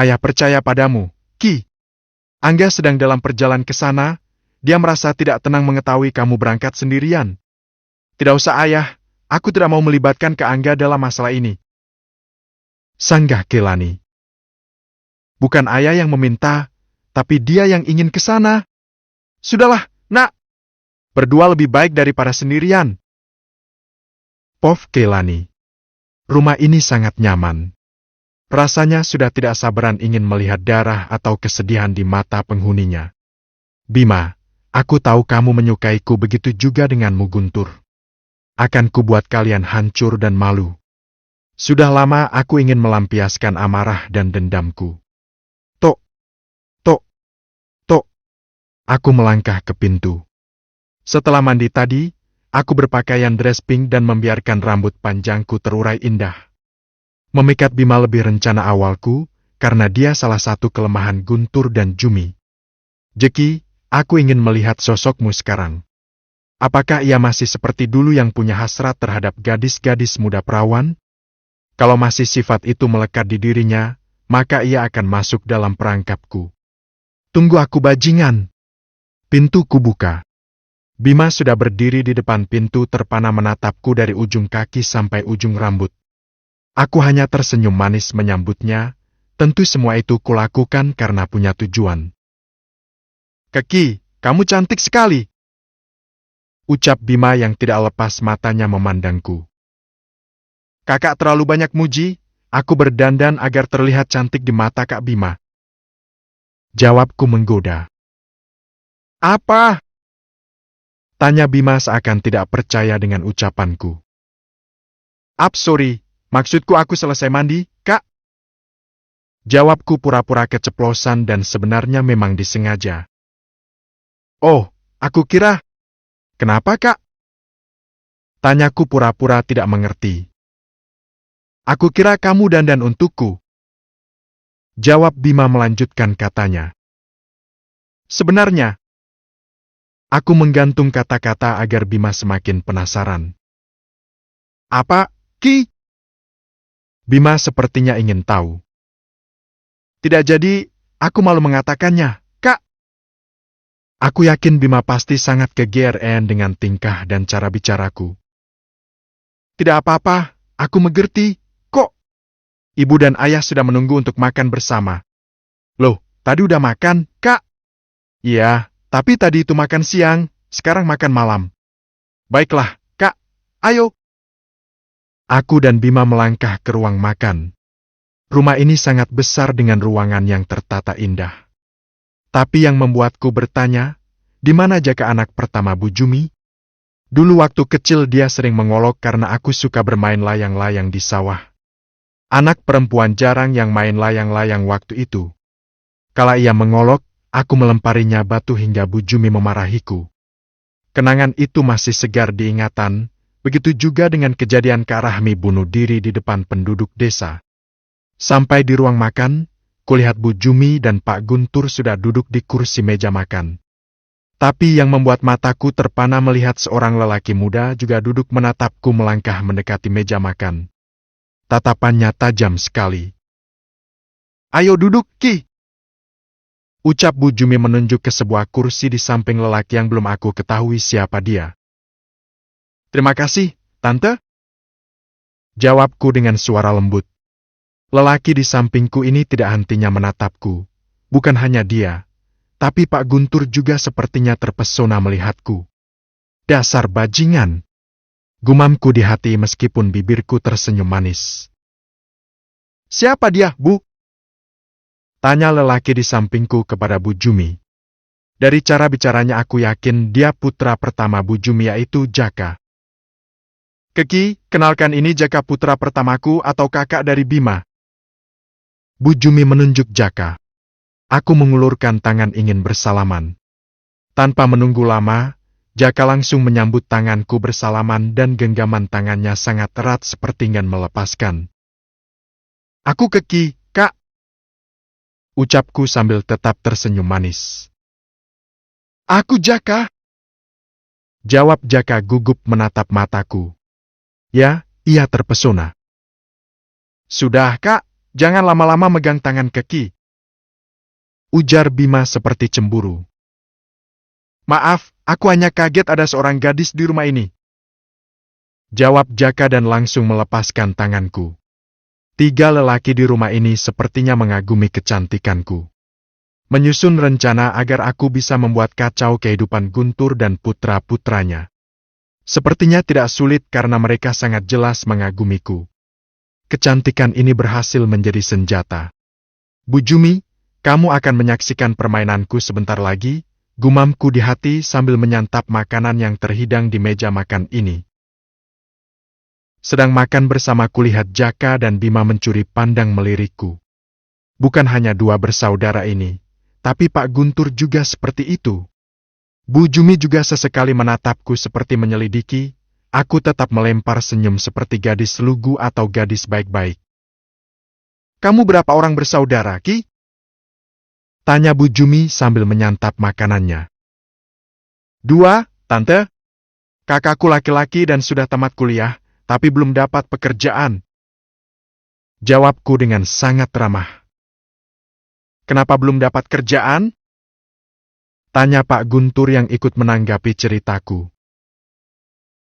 Ayah percaya padamu, Ki. Angga sedang dalam perjalanan ke sana, dia merasa tidak tenang mengetahui kamu berangkat sendirian. Tidak usah ayah, aku tidak mau melibatkan Kak Angga dalam masalah ini. Sanggah Kelani. Bukan ayah yang meminta, tapi dia yang ingin ke sana. Sudahlah, nak. Berdua lebih baik daripada sendirian. Pov Kelani. Rumah ini sangat nyaman. Rasanya sudah tidak sabaran ingin melihat darah atau kesedihan di mata penghuninya. Bima, aku tahu kamu menyukaiku, begitu juga denganmu Guntur. Akan kubuat kalian hancur dan malu. Sudah lama aku ingin melampiaskan amarah dan dendamku. Tok, tok, tok. Aku melangkah ke pintu. Setelah mandi tadi, aku berpakaian dress pink dan membiarkan rambut panjangku terurai indah. Memikat Bima lebih rencana awalku, karena dia salah satu kelemahan Guntur dan Jumi. Jeki, aku ingin melihat sosokmu sekarang. Apakah ia masih seperti dulu yang punya hasrat terhadap gadis-gadis muda perawan? Kalau masih sifat itu melekat di dirinya, maka ia akan masuk dalam perangkapku. Tunggu aku bajingan. Pintu kubuka. Bima sudah berdiri di depan pintu terpana menatapku dari ujung kaki sampai ujung rambut. Aku hanya tersenyum manis menyambutnya, tentu semua itu kulakukan karena punya tujuan. Keki, kamu cantik sekali. Ucap Bima yang tidak lepas matanya memandangku. Kakak terlalu banyak muji, aku berdandan agar terlihat cantik di mata Kak Bima. Jawabku menggoda. Apa? Tanya Bima seakan tidak percaya dengan ucapanku. Sorry. Maksudku aku selesai mandi, Kak. Jawabku pura-pura keceplosan dan sebenarnya memang disengaja. Oh, aku kira. Kenapa, Kak? Tanyaku pura-pura tidak mengerti. Aku kira kamu dandan untukku. Jawab Bima melanjutkan katanya. Sebenarnya. Aku menggantung kata-kata agar Bima semakin penasaran. Apa, Ki? Bima sepertinya ingin tahu. Tidak jadi, aku malu mengatakannya, Kak. Aku yakin Bima pasti sangat kegeeran dengan tingkah dan cara bicaraku. Tidak apa-apa, aku mengerti, kok. Ibu dan ayah sudah menunggu untuk makan bersama. Loh, tadi udah makan, Kak? Iya, tapi tadi itu makan siang, sekarang makan malam. Baiklah, Kak, ayo. Aku dan Bima melangkah ke ruang makan. Rumah ini sangat besar dengan ruangan yang tertata indah. Tapi yang membuatku bertanya, di mana Jaka anak pertama Bu Jumi? Dulu waktu kecil dia sering mengolok karena aku suka bermain layang-layang di sawah. Anak perempuan jarang yang main layang-layang waktu itu. Kala ia mengolok, aku melemparinya batu hingga Bu Jumi memarahiku. Kenangan itu masih segar diingatan. Begitu juga dengan kejadian Kak Rahmi bunuh diri di depan penduduk desa. Sampai di ruang makan, kulihat Bu Jumi dan Pak Guntur sudah duduk di kursi meja makan. Tapi yang membuat mataku terpana melihat seorang lelaki muda juga duduk menatapku melangkah mendekati meja makan. Tatapannya tajam sekali. Ayo duduk, Ki. Ucap Bu Jumi menunjuk ke sebuah kursi di samping lelaki yang belum aku ketahui siapa dia. Terima kasih, Tante. Jawabku dengan suara lembut. Lelaki di sampingku ini tidak hentinya menatapku. Bukan hanya dia, tapi Pak Guntur juga sepertinya terpesona melihatku. Dasar bajingan. Gumamku di hati meskipun bibirku tersenyum manis. Siapa dia, Bu? Tanya lelaki di sampingku kepada Bu Jumi. Dari cara bicaranya aku yakin dia putra pertama Bu Jumi yaitu Jaka. Keki, kenalkan ini Jaka putra pertamaku atau kakak dari Bima. Bu Jumi menunjuk Jaka. Aku mengulurkan tangan ingin bersalaman. Tanpa menunggu lama, Jaka langsung menyambut tanganku bersalaman dan genggaman tangannya sangat erat seperti ingin melepaskan. Aku Keki, Kak. Ucapku sambil tetap tersenyum manis. Aku Jaka. Jawab Jaka gugup menatap mataku. Ya, ia terpesona. Sudah, Kak, jangan lama-lama megang tangan Keki. Ujar Bima seperti cemburu. Maaf, aku hanya kaget ada seorang gadis di rumah ini. Jawab Jaka dan langsung melepaskan tanganku. 3 lelaki di rumah ini sepertinya mengagumi kecantikanku. Menyusun rencana agar aku bisa membuat kacau kehidupan Guntur dan putra-putranya. Sepertinya tidak sulit karena mereka sangat jelas mengagumiku. Kecantikan ini berhasil menjadi senjata. Bu Jumi, kamu akan menyaksikan permainanku sebentar lagi, gumamku di hati sambil menyantap makanan yang terhidang di meja makan ini. Sedang makan bersama kulihat Jaka dan Bima mencuri pandang melirikku. Bukan hanya 2 bersaudara ini, tapi Pak Guntur juga seperti itu. Bu Jumi juga sesekali menatapku seperti menyelidiki, aku tetap melempar senyum seperti gadis lugu atau gadis baik-baik. Kamu berapa orang bersaudara, Ki? Tanya Bu Jumi sambil menyantap makanannya. 2, Tante. Kakakku laki-laki dan sudah tamat kuliah, tapi belum dapat pekerjaan. Jawabku dengan sangat ramah. Kenapa belum dapat kerjaan? Tanya Pak Guntur yang ikut menanggapi ceritaku.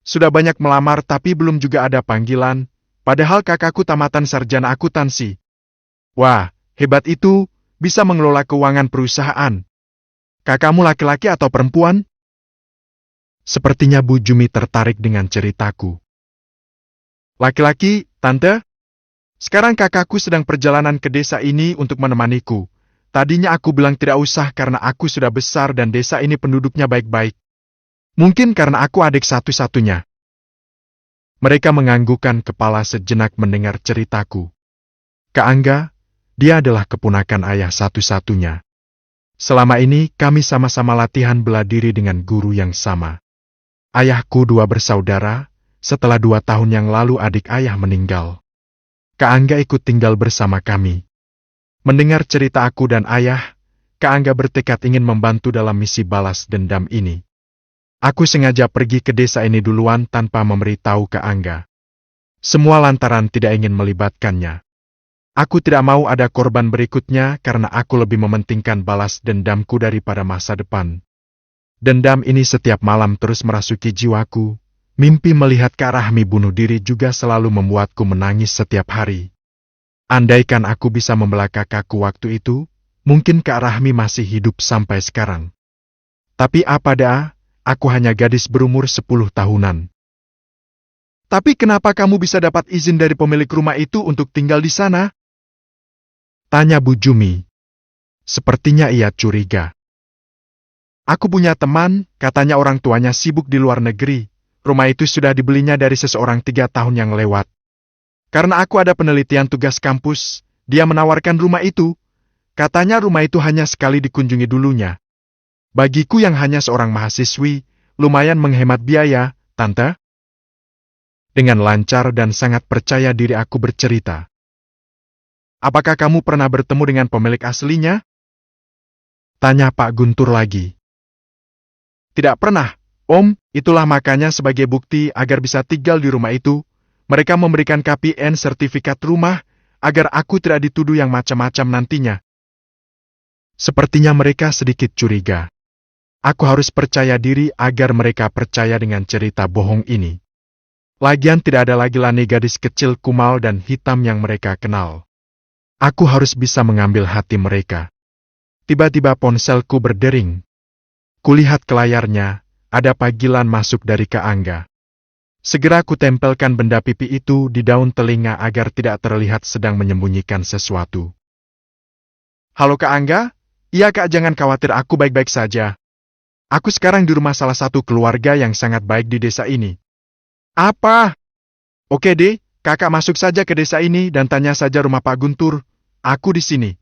Sudah banyak melamar tapi belum juga ada panggilan, padahal kakakku tamatan sarjana akuntansi. Wah, hebat itu, bisa mengelola keuangan perusahaan. Kakakmu laki-laki atau perempuan? Sepertinya Bu Jumi tertarik dengan ceritaku. Laki-laki, Tante? Sekarang kakakku sedang perjalanan ke desa ini untuk menemaniku. Tadinya aku bilang tidak usah karena aku sudah besar dan desa ini penduduknya baik-baik. Mungkin karena aku adik satu-satunya. Mereka menganggukkan kepala sejenak mendengar ceritaku. Kak Angga, dia adalah keponakan ayah satu-satunya. Selama ini kami sama-sama latihan bela diri dengan guru yang sama. Ayahku 2 bersaudara, setelah 2 tahun yang lalu adik ayah meninggal. Kak Angga ikut tinggal bersama kami. Mendengar cerita aku dan ayah, Kak Angga bertekad ingin membantu dalam misi balas dendam ini. Aku sengaja pergi ke desa ini duluan tanpa memberitahu Kak Angga. Semua lantaran tidak ingin melibatkannya. Aku tidak mau ada korban berikutnya karena aku lebih mementingkan balas dendamku daripada masa depan. Dendam ini setiap malam terus merasuki jiwaku. Mimpi melihat Kak Rahmi bunuh diri juga selalu membuatku menangis setiap hari. Andaikan aku bisa membela kakakku waktu itu, mungkin Kak Rahmi masih hidup sampai sekarang. Tapi apa dah, aku hanya gadis berumur 10 tahunan. Tapi kenapa kamu bisa dapat izin dari pemilik rumah itu untuk tinggal di sana? Tanya Bu Jumi. Sepertinya ia curiga. Aku punya teman, katanya orang tuanya sibuk di luar negeri. Rumah itu sudah dibelinya dari seseorang 3 tahun yang lewat. Karena aku ada penelitian tugas kampus, dia menawarkan rumah itu. Katanya rumah itu hanya sekali dikunjungi dulunya. Bagiku yang hanya seorang mahasiswi, lumayan menghemat biaya, Tante. Dengan lancar dan sangat percaya diri aku bercerita. Apakah kamu pernah bertemu dengan pemilik aslinya? Tanya Pak Guntur lagi. Tidak pernah, Om, itulah makanya sebagai bukti agar bisa tinggal di rumah itu, mereka memberikan KPN sertifikat rumah, agar aku tidak dituduh yang macam-macam nantinya. Sepertinya mereka sedikit curiga. Aku harus percaya diri agar mereka percaya dengan cerita bohong ini. Lagian tidak ada lagi Lani gadis kecil kumal dan hitam yang mereka kenal. Aku harus bisa mengambil hati mereka. Tiba-tiba ponselku berdering. Kulihat ke layarnya, ada panggilan masuk dari Kak Angga. Segera ku tempelkan benda pipi itu di daun telinga agar tidak terlihat sedang menyembunyikan sesuatu. Halo Kak Angga? Iya Kak, jangan khawatir, aku baik-baik saja. Aku sekarang di rumah salah satu keluarga yang sangat baik di desa ini. Apa? Oke deh, Kakak masuk saja ke desa ini dan tanya saja rumah Pak Guntur. Aku di sini.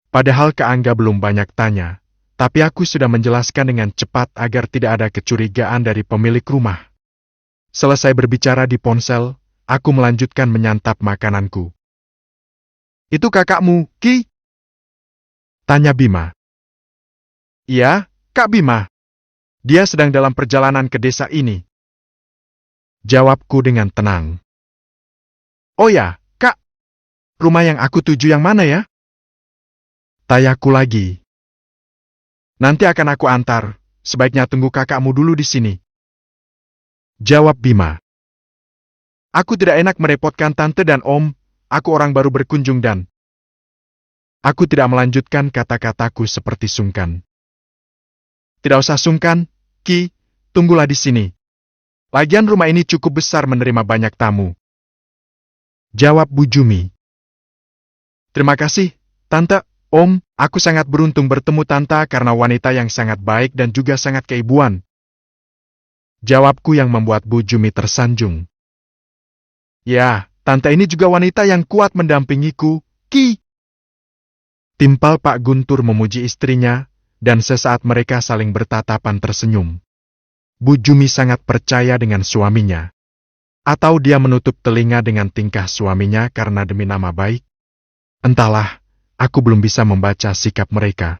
Padahal Kak Angga belum banyak tanya, tapi aku sudah menjelaskan dengan cepat agar tidak ada kecurigaan dari pemilik rumah. Selesai berbicara di ponsel, aku melanjutkan menyantap makananku. Itu kakakmu, Ki? Tanya Bima. Iya, Kak Bima. Dia sedang dalam perjalanan ke desa ini. Jawabku dengan tenang. Oh ya, Kak. rumah yang aku tuju yang mana ya? Tayaku lagi. Nanti akan aku antar, sebaiknya tunggu kakakmu dulu di sini. Jawab Bima. Aku tidak enak merepotkan tante dan om, aku orang baru berkunjung dan... Aku tidak melanjutkan kata-kataku seperti sungkan. Tidak usah sungkan, Ki, tunggulah di sini. Lagian rumah ini cukup besar menerima banyak tamu. Jawab Bu Jumi. Terima kasih, Tante, Om, aku sangat beruntung bertemu Tante karena wanita yang sangat baik dan juga sangat keibuan. Jawabku yang membuat Bu Jumi tersanjung. Ya, Tante ini juga wanita yang kuat mendampingiku, Ki. Timpal Pak Guntur memuji istrinya, dan sesaat mereka saling bertatapan tersenyum. Bu Jumi sangat percaya dengan suaminya. Atau dia menutup telinga dengan tingkah suaminya karena demi nama baik? Entahlah, aku belum bisa membaca sikap mereka.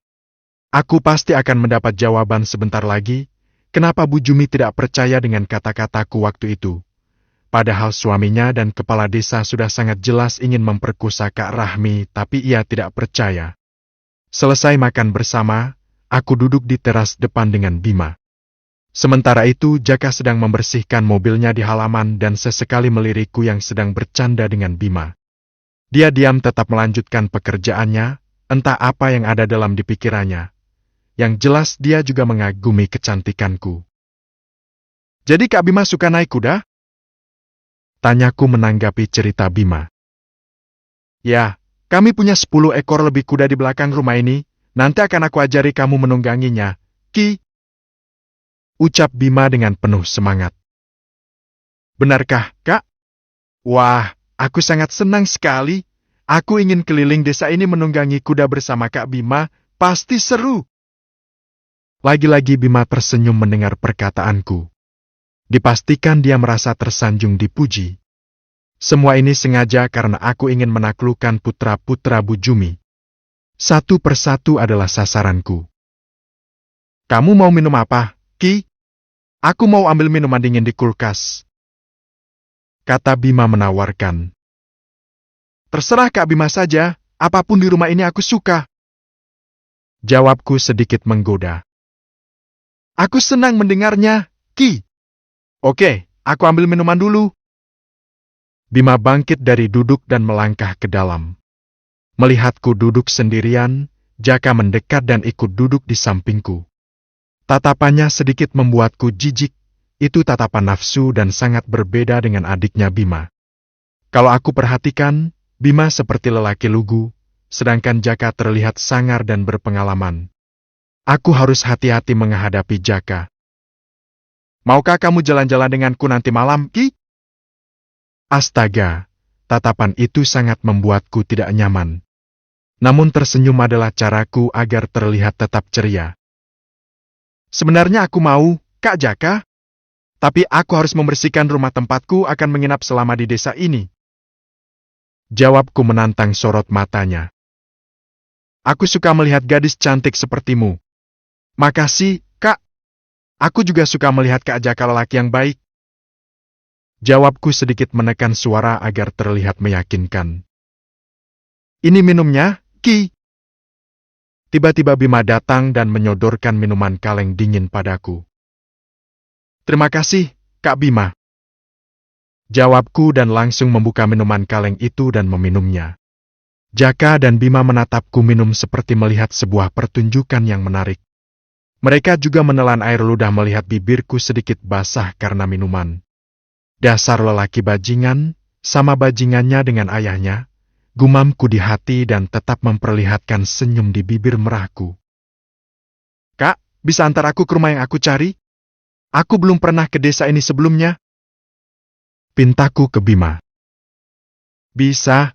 Aku pasti akan mendapat jawaban sebentar lagi, kenapa Bu Jumi tidak percaya dengan kata-kataku waktu itu. Padahal suaminya dan kepala desa sudah sangat jelas ingin memperkosa Kak Rahmi, tapi ia tidak percaya. Selesai makan bersama, aku duduk di teras depan dengan Bima. Sementara itu Jaka sedang membersihkan mobilnya di halaman dan sesekali melirikku yang sedang bercanda dengan Bima. Dia diam tetap melanjutkan pekerjaannya, entah apa yang ada dalam di pikirannya. Yang jelas dia juga mengagumi kecantikanku. Jadi Kak Bima suka naik kuda? Tanyaku menanggapi cerita Bima. Ya, kami punya 10 ekor lebih kuda di belakang rumah ini, nanti akan aku ajari kamu menungganginya, Ki. Ucap Bima dengan penuh semangat. Benarkah, Kak? Wah, aku sangat senang sekali. Aku ingin keliling desa ini menunggangi kuda bersama Kak Bima, pasti seru. Lagi-lagi Bima tersenyum mendengar perkataanku. Dipastikan dia merasa tersanjung dipuji. Semua ini sengaja karena aku ingin menaklukkan putra-putra Bu Jumi. Satu persatu adalah sasaranku. Kamu mau minum apa, Ki? Aku mau ambil minuman dingin di kulkas. Kata Bima menawarkan. Terserah Kak Bima saja, apapun di rumah ini aku suka. Jawabku sedikit menggoda. Aku senang mendengarnya, Ki. Oke, aku ambil minuman dulu. Bima bangkit dari duduk dan melangkah ke dalam. Melihatku duduk sendirian, Jaka mendekat dan ikut duduk di sampingku. Tatapannya sedikit membuatku jijik, itu tatapan nafsu dan sangat berbeda dengan adiknya Bima. Kalau aku perhatikan, Bima seperti lelaki lugu, sedangkan Jaka terlihat sangar dan berpengalaman. Aku harus hati-hati menghadapi Jaka. Maukah kamu jalan-jalan denganku nanti malam, Ki? Astaga, tatapan itu sangat membuatku tidak nyaman. Namun tersenyum adalah caraku agar terlihat tetap ceria. Sebenarnya aku mau, Kak Jaka. Tapi aku harus membersihkan rumah tempatku akan menginap selama di desa ini. Jawabku menantang sorot matanya. Aku suka melihat gadis cantik sepertimu. Makasih, Kak. Aku juga suka melihat Kak Jaka lelaki yang baik. Jawabku sedikit menekan suara agar terlihat meyakinkan. Ini minumnya, Ki. Tiba-tiba Bima datang dan menyodorkan minuman kaleng dingin padaku. Terima kasih, Kak Bima. Jawabku dan langsung membuka minuman kaleng itu dan meminumnya. Jaka dan Bima menatapku minum seperti melihat sebuah pertunjukan yang menarik. Mereka juga menelan air ludah melihat bibirku sedikit basah karena minuman. Dasar lelaki bajingan, sama bajingannya dengan ayahnya, gumamku di hati dan tetap memperlihatkan senyum di bibir merahku. Kak, bisa antar aku ke rumah yang aku cari? Aku belum pernah ke desa ini sebelumnya. Pintaku ke Bima. Bisa,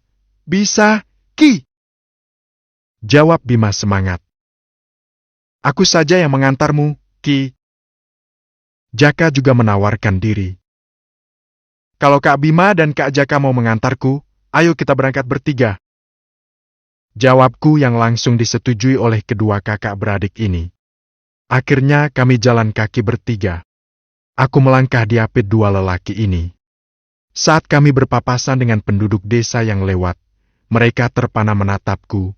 Ki. Jawab Bima semangat. Aku saja yang mengantarmu, Ki. Jaka juga menawarkan diri. Kalau Kak Bima dan Kak Jaka mau mengantarku, ayo kita berangkat bertiga. Jawabku yang langsung disetujui oleh kedua kakak beradik ini. Akhirnya kami jalan kaki bertiga. Aku melangkah diapit dua lelaki ini. Saat kami berpapasan dengan penduduk desa yang lewat, Mereka terpana menatapku,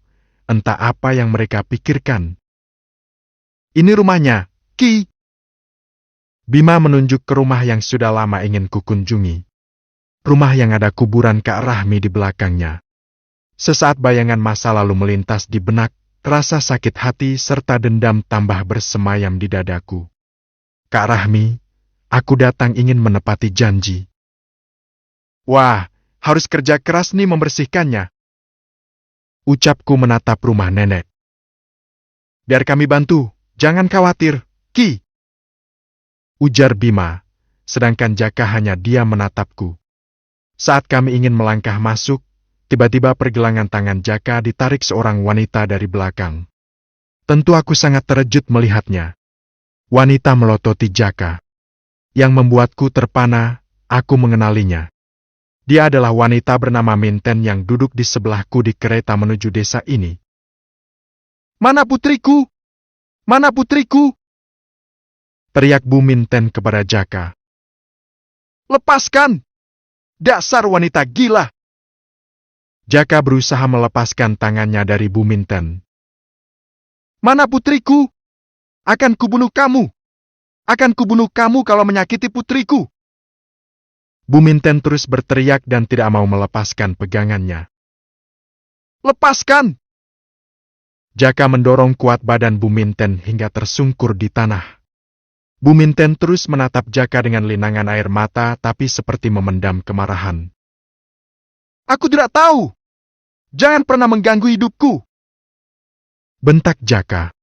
entah apa yang mereka pikirkan. Ini rumahnya, Ki. Bima menunjuk ke rumah yang sudah lama ingin kukunjungi. Rumah yang ada kuburan Kak Rahmi di belakangnya. Sesaat bayangan masa lalu melintas di benak, rasa sakit hati serta dendam tambah bersemayam di dadaku. Kak Rahmi, aku datang ingin menepati janji. Wah, harus kerja keras nih membersihkannya. Ucapku menatap rumah nenek. Biar kami bantu, jangan khawatir, Ki. Ujar Bima, sedangkan Jaka hanya diam menatapku. Saat kami ingin melangkah masuk, tiba-tiba pergelangan tangan Jaka ditarik seorang wanita dari belakang. Tentu aku sangat terkejut melihatnya. Wanita melototi Jaka. Yang membuatku terpana, aku mengenalinya. Dia adalah wanita bernama Minten yang duduk di sebelahku di kereta menuju desa ini. Mana putriku? Mana putriku? Teriak Bu Minten kepada Jaka. Lepaskan! Dasar wanita gila! Jaka berusaha melepaskan tangannya dari Bu Minten. Mana putriku? Akan kubunuh kamu! Akan kubunuh kamu kalau menyakiti putriku! Bu Minten terus berteriak dan tidak mau melepaskan pegangannya. Lepaskan! Jaka mendorong kuat badan Bu Minten hingga tersungkur di tanah. Bu Minten terus menatap Jaka dengan linangan air mata tapi seperti memendam kemarahan. Aku tidak tahu! Jangan pernah mengganggu hidupku! Bentak Jaka.